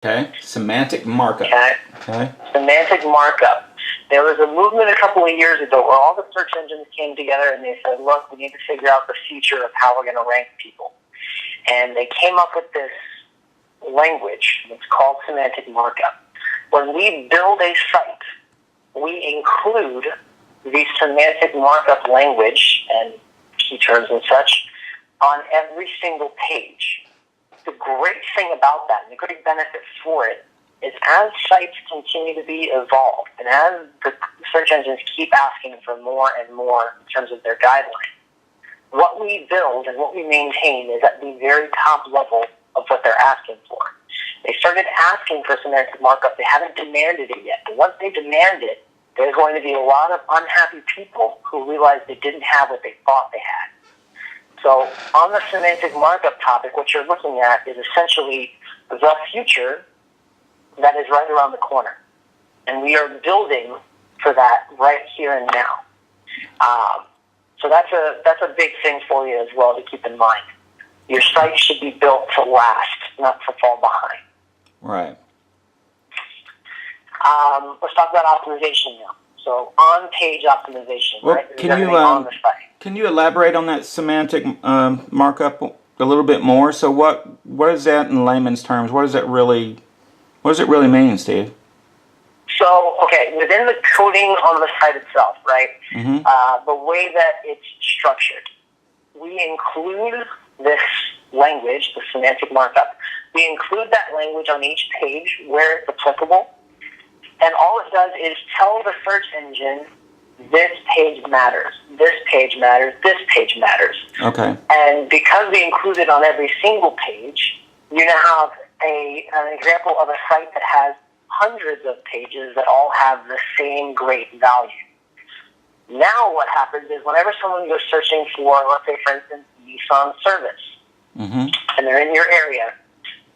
Okay. Semantic markup. Okay? Okay. Semantic markup. There was a movement a couple of years ago where all the search engines came together and they said, look, we need to figure out the future of how we're going to rank people. And they came up with this language. It's called semantic markup. When we build a site, we include the semantic markup language and key terms and such on every single page. The great thing about that, and the great benefit for it, is as sites continue to be evolved, and as the search engines keep asking for more and more in terms of their guidelines, what we build and what we maintain is at the very top level of what they're asking for. They started asking for semantic markup. They haven't demanded it yet. But once they demand it, there's going to be a lot of unhappy people who realize they didn't have what they thought they had. So on the semantic markup topic, what you're looking at is essentially the future that is right around the corner. And we are building for that right here and now. So that's a big thing for you as well to keep in mind. Your site should be built to last, not to fall behind. Right. Let's talk about optimization now. So on-page optimization, Well, right? On the site. Can you elaborate on that semantic markup a little bit more? So what is that in layman's terms? What does it really mean, Steve? So, okay, within the coding on the site itself, right, the way that it's structured, we include this language, the semantic markup. We include that language on each page where it's applicable, and all it does is tell the search engine, this page matters, this page matters, this page matters. Okay. And because we include it on every single page, you now have an example of a site that has hundreds of pages that all have the same great value. Now what happens is whenever someone goes searching for, let's say, for instance, Nissan service, and they're in your area,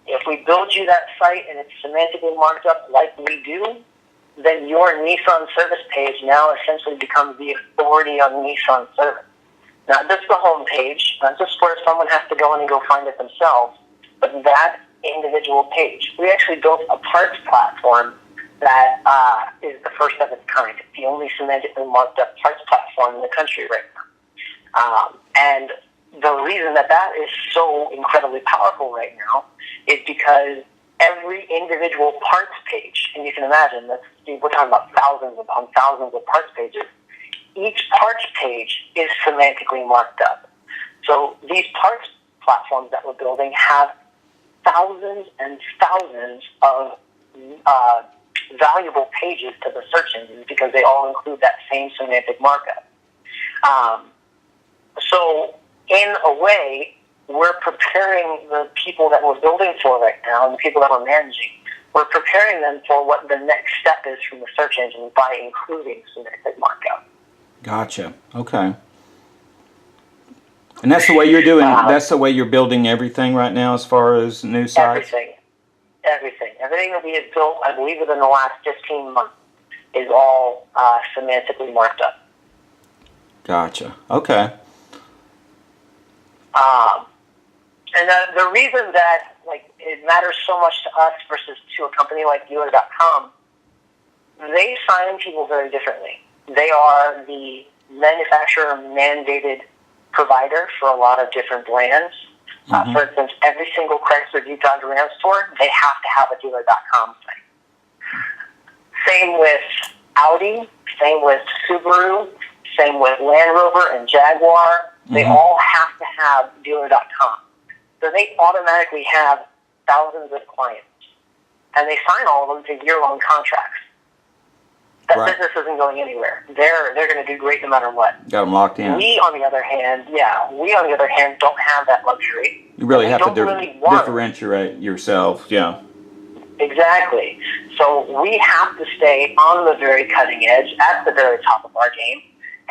if we build you that site and it's semantically marked up like we do, then your Nissan service page now essentially becomes the authority on Nissan service. Not just the home page, not just where someone has to go in and go find it themselves, but that individual page. We actually built a parts platform that is the first of its kind. It's the only semantically marked up parts platform in the country right now. And the reason that is so incredibly powerful right now is because every individual parts page, and you can imagine that we're talking about thousands upon thousands of parts pages, each parts page is semantically marked up. So these parts platforms that we're building have thousands and thousands of valuable pages to the search engines because they all include that same semantic markup. So in a way, we're preparing the people that we're building for right now and the people that we're managing, we're preparing them for what the next step is from the search engine by including semantic markup. Gotcha. Okay. And that's the way you're doing. That's the way you're building everything right now, as far as new sites. Everything that we have built, I believe, within the last 15 months, is all semantically marked up. Gotcha. Okay. And the reason that it matters so much to us versus to a company like Dealer.com, they sign people very differently. They are the manufacturer-mandated provider for a lot of different brands. For instance, every single Chrysler Jeep Dodge Ram store, they have to have a Dealer.com site. Same with Audi, same with Subaru, same with Land Rover and Jaguar. They all have to have Dealer.com. So they automatically have thousands of clients. And they sign all of them to year-long contracts. That business isn't going anywhere. They're going to do great no matter what. Got them locked in. We, on the other hand, don't have that luxury. You really have to differentiate yourself, yeah. Exactly. So we have to stay on the very cutting edge, at the very top of our game.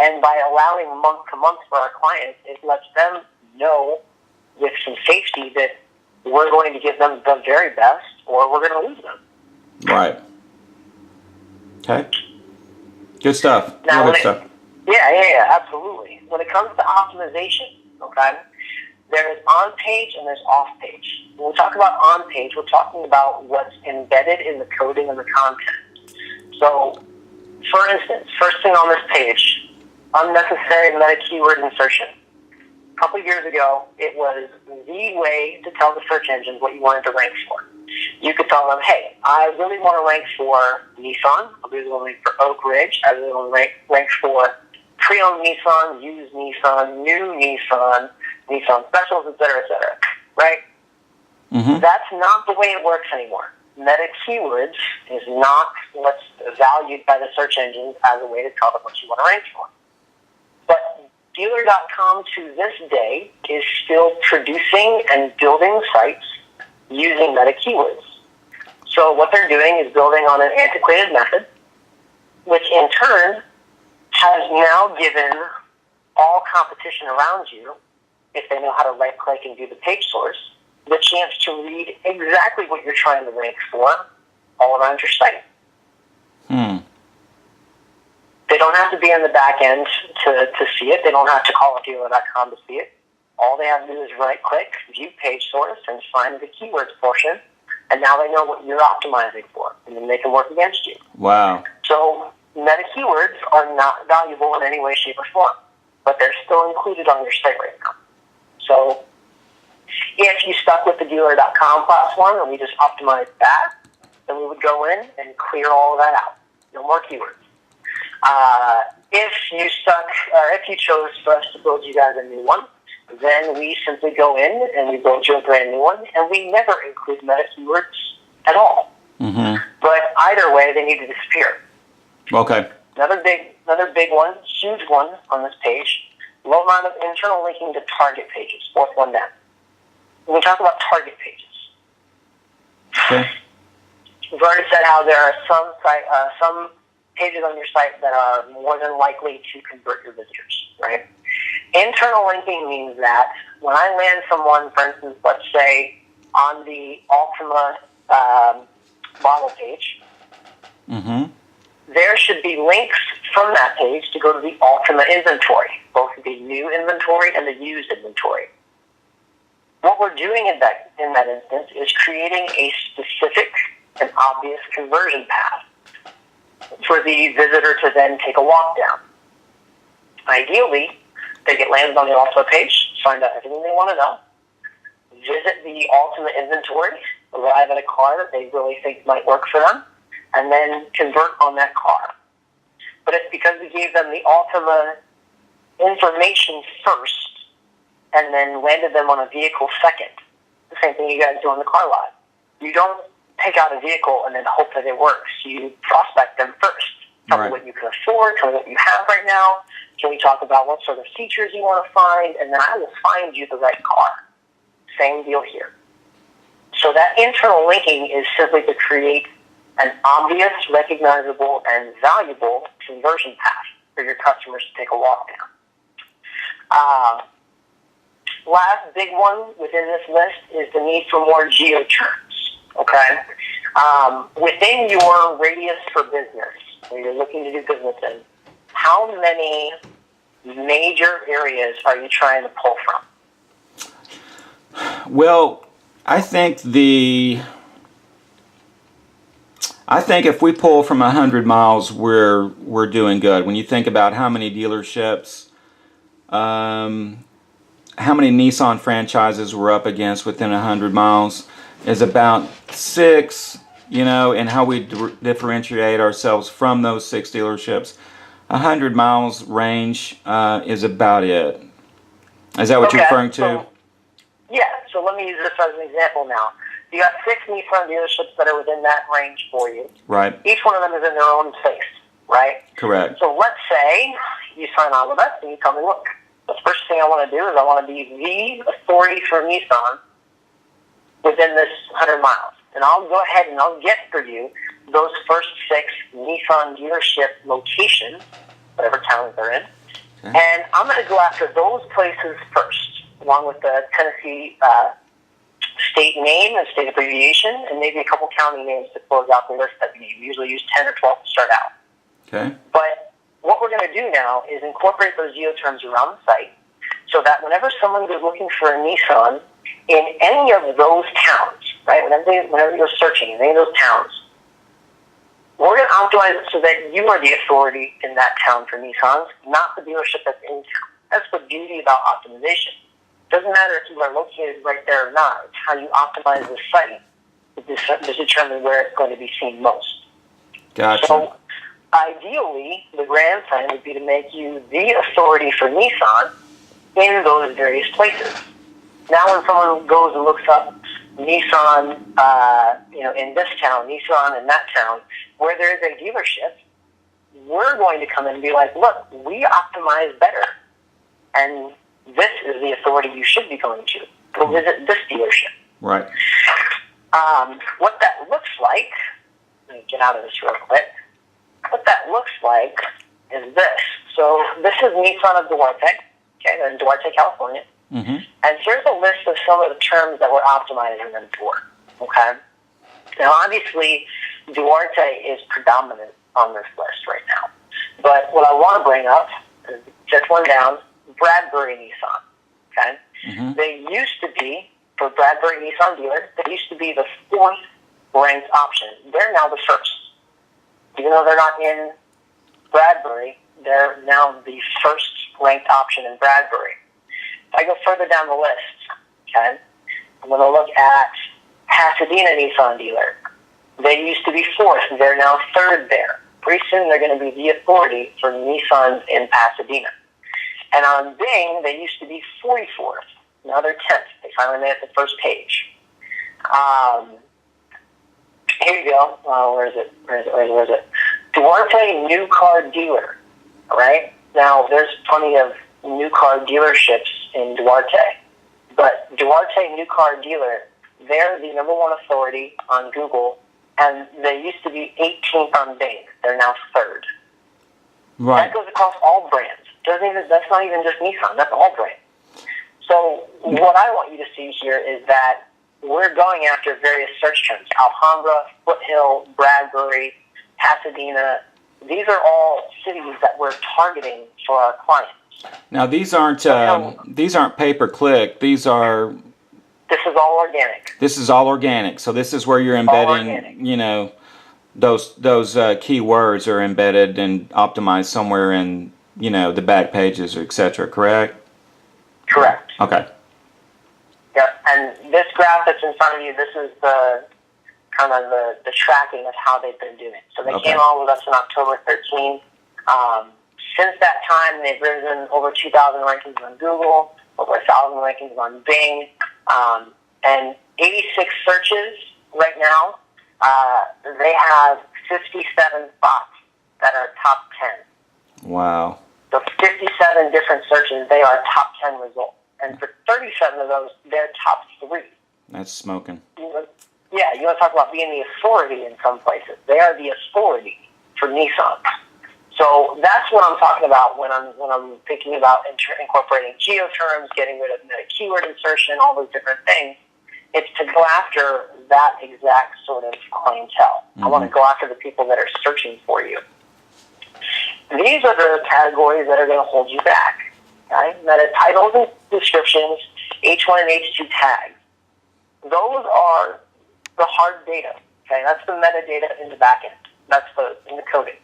And by allowing month to month for our clients, it lets them know with some safety that we're going to give them the very best or we're going to lose them. Right. Okay. Good stuff. Now, Yeah, absolutely. When it comes to optimization, okay, There's on-page and there's off-page. When we talk about on-page, we're talking about what's embedded in the coding and the content. So, for instance, first thing on this page, unnecessary meta keyword insertion. A couple of years ago, it was the way to tell the search engines what you wanted to rank for. You could tell them, hey, I really want to rank for Nissan, I really want to rank for Oak Ridge, I really want to rank for pre-owned Nissan, used Nissan, new Nissan, Nissan specials, etc., right? Mm-hmm. That's not the way it works anymore. Meta keywords is not what's valued by the search engines as a way to tell them what you want to rank for. But Dealer.com to this day is still producing and building sites using meta keywords. So what they're doing is building on an antiquated method, which in turn has now given all competition around you, if they know how to right-click and do the page source, the chance to read exactly what you're trying to rank for all around your site. They don't have to be in the back end to see it. They don't have to call up Dealer.com to see it. All they have to do is right-click, view page source, and find the keywords portion, and now they know what you're optimizing for, and then they can work against you. Wow. So meta keywords are not valuable in any way, shape, or form, but they're still included on your site right now. So if you stuck with the Dealer.com platform and we just optimized that, then we would go in and clear all of that out. No more keywords. If you chose for us to build you guys a new one, then we simply go in and we build you a brand new one, and we never include meta keywords at all. Mm-hmm. But either way, they need to disappear. Okay. Another big one, huge one on this page, low amount of internal linking to target pages. Fourth one down. When we talk about target pages, Okay. we've already said how there are some pages on your site that are more than likely to convert your visitors, right? Internal linking means that when I land someone, for instance, let's say on the Altima model page, Mm-hmm. there should be links from that page to go to the Altima inventory, both the new inventory and the used inventory. What we're doing in that instance is creating a specific and obvious conversion path for the visitor to then take a walk down. Ideally, they get landed on the Altima page, find out everything they want to know, visit the Altima inventory, arrive at a car that they really think might work for them, and then convert on that car. But it's because we gave them the Altima information first and then landed them on a vehicle second. The same thing you guys do on the car lot. You don't take out a vehicle and then hope that it works. You prospect them first. Tell me what you can afford, tell me what you have right now. Can we talk about what sort of features you want to find, and then I will find you the right car. Same deal here. So that internal linking is simply to create an obvious, recognizable, and valuable conversion path for your customers to take a walk down. Last big one within this list is the need for more geo-terms. Okay? Within your radius for business, where you're looking to do business in, how many major areas are you trying to pull from? Well, I think if we pull from 100 miles, we're doing good. When you think about how many dealerships, how many Nissan franchises we're up against within 100 miles, is about 6, and how we differentiate ourselves from those 6 dealerships. 100 miles range is about it. Is that what you're referring to? So let me use this as an example now. You got 6 Nissan dealerships that are within that range for you. Right. Each one of them is in their own place, right? Correct. So let's say you sign on with us and you tell me, look, the first thing I want to do is I want to be the authority for Nissan within this 100 miles. And I'll go ahead and I'll get for you those first 6 Nissan dealership locations, whatever towns they're in. Okay. And I'm going to go after those places first, along with the Tennessee state name and state abbreviation, and maybe a couple county names to close out the list that we usually use 10 or 12 to start out. Okay. But what we're going to do now is incorporate those geoterms around the site so that whenever someone is looking for a Nissan in any of those towns, right, whenever you're searching in any of those towns, we're going to optimize it so that you are the authority in that town for Nissans, not the dealership that's in town. That's the beauty about optimization. It doesn't matter if you are located right there or not. It's how you optimize the site to determine where it's going to be seen most. Gotcha. So, ideally, the grand plan would be to make you the authority for Nissan in those various places. Now, when someone goes and looks up Nissan, in this town, Nissan in that town, where there is a dealership, we're going to come in and be like, look, we optimize better, and this is the authority you should be going to. Go visit this dealership. Right. What that looks like, let me get out of this real quick. What that looks like is this. So this is Nissan of Duarte. Okay, they're in Duarte, California. Mm-hmm. And here's a list of some of the terms that we're optimizing them for. Okay? Now, obviously, Duarte is predominant on this list right now. But what I want to bring up is just one down, Bradbury Nissan. Okay? Mm-hmm. They used to be, for Bradbury Nissan dealers, they used to be the 4th ranked option. They're now the 1st. Even though they're not in Bradbury, they're now the 1st ranked option in Bradbury. If I go further down the list, okay, I'm going to look at Pasadena Nissan dealer. They used to be 4th. They're now 3rd there. Pretty soon they're going to be the authority for Nissans in Pasadena. And on Bing, they used to be 44th. Now they're 10th. They finally made it to the first page. Here you go. Where is it? Duarte New Car Dealer. All right? Now, there's plenty of new car dealerships in Duarte. But Duarte New Car Dealer, they're the #1 authority on Google, and they used to be 18th on Bing. They're now 3rd. Right. That goes across all brands. That's not even just Nissan. That's all brands. So what I want you to see here is that we're going after various search terms. Alhambra, Foothill, Bradbury, Pasadena. These are all cities that we're targeting for our clients. Now these aren't pay per click. This is all organic. This is all organic. So this is where you're embedding, those keywords are embedded and optimized somewhere in, the back pages, or et cetera, correct? Correct. Okay. Yep. And this graph that's in front of you, this is the kind of the tracking of how they've been doing. So they came on with us in October 13. Since that time, they've risen over 2,000 rankings on Google, over 1,000 rankings on Bing, and 86 searches right now. They have 57 spots that are top 10. Wow. So 57 different searches, they are top 10 results. And for 37 of those, they're top 3. That's smoking. Yeah, you want to talk about being the authority in some places. They are the authority for Nissan. So that's what I'm talking about when I'm thinking about incorporating geoterms, getting rid of meta keyword insertion, all those different things. It's to go after that exact sort of clientele. Mm-hmm. I want to go after the people that are searching for you. These are the categories that are going to hold you back. Okay? Meta titles and descriptions, H1 and H2 tags. Those are the hard data. Okay, that's the metadata in the back end. That's in the coding.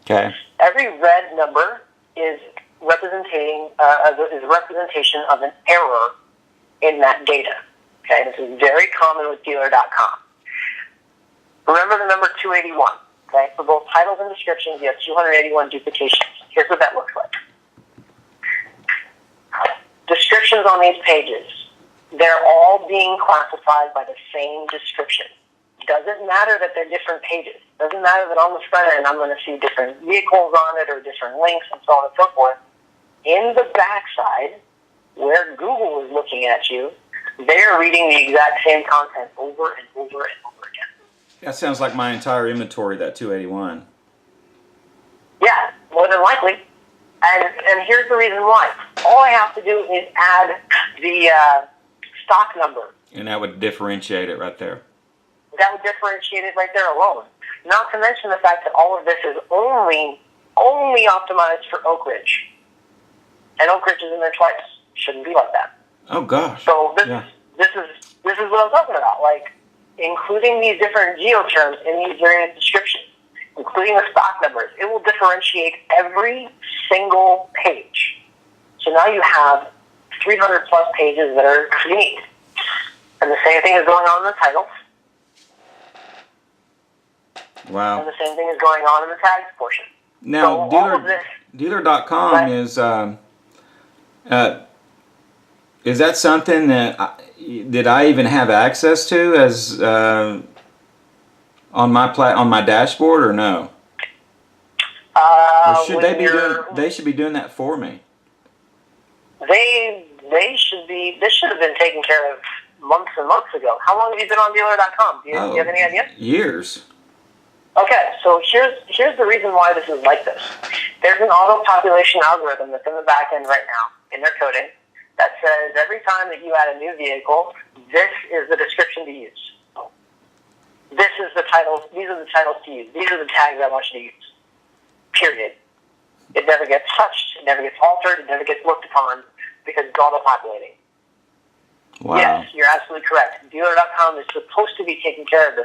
Okay. Every red number is representation of an error in that data. Okay, this is very common with dealer.com. Remember the number 281. Okay, for both titles and descriptions, you have 281 duplications. Here's what that looks like. Descriptions on these pages, they're all being classified by the same description. Doesn't matter that they're different pages. Doesn't matter that on the front end I'm going to see different vehicles on it or different links and so on and so forth. In the backside, where Google is looking at you, they're reading the exact same content over and over and over again. That sounds like my entire inventory, that 281. Yeah, more than likely. And here's the reason why. All I have to do is add the stock number. And that would differentiate it right there. That would differentiate it right there alone. Not to mention the fact that all of this is only optimized for Oak Ridge. And Oak Ridge is in there twice. Shouldn't be like that. Oh gosh. So this Yeah. this is what I'm talking about. Like including these different geoterms in these various descriptions, including the stock numbers, it will differentiate every single page. So now you have 300 plus pages that are unique. And the same thing is going on in the titles. Wow. And the same thing is going on in the tags portion. Now, so all of this, dealer.com is that something that did I even have access to as on my dashboard or no? Or should they be doing? They should be doing that for me. They should be. This should have been taken care of months and months ago. How long have you been on dealer.com? Do you have any idea? Years. Okay, so here's the reason why this is like this. There's an auto-population algorithm that's in the back end right now, in their coding, that says every time that you add a new vehicle, this is the description to use. This is the titles, these are the titles to use. These are the tags I want you to use. Period. It never gets touched, it never gets altered, it never gets looked upon, because it's auto-populating. Wow. Yes, you're absolutely correct. Dealer.com is supposed to be taking care of this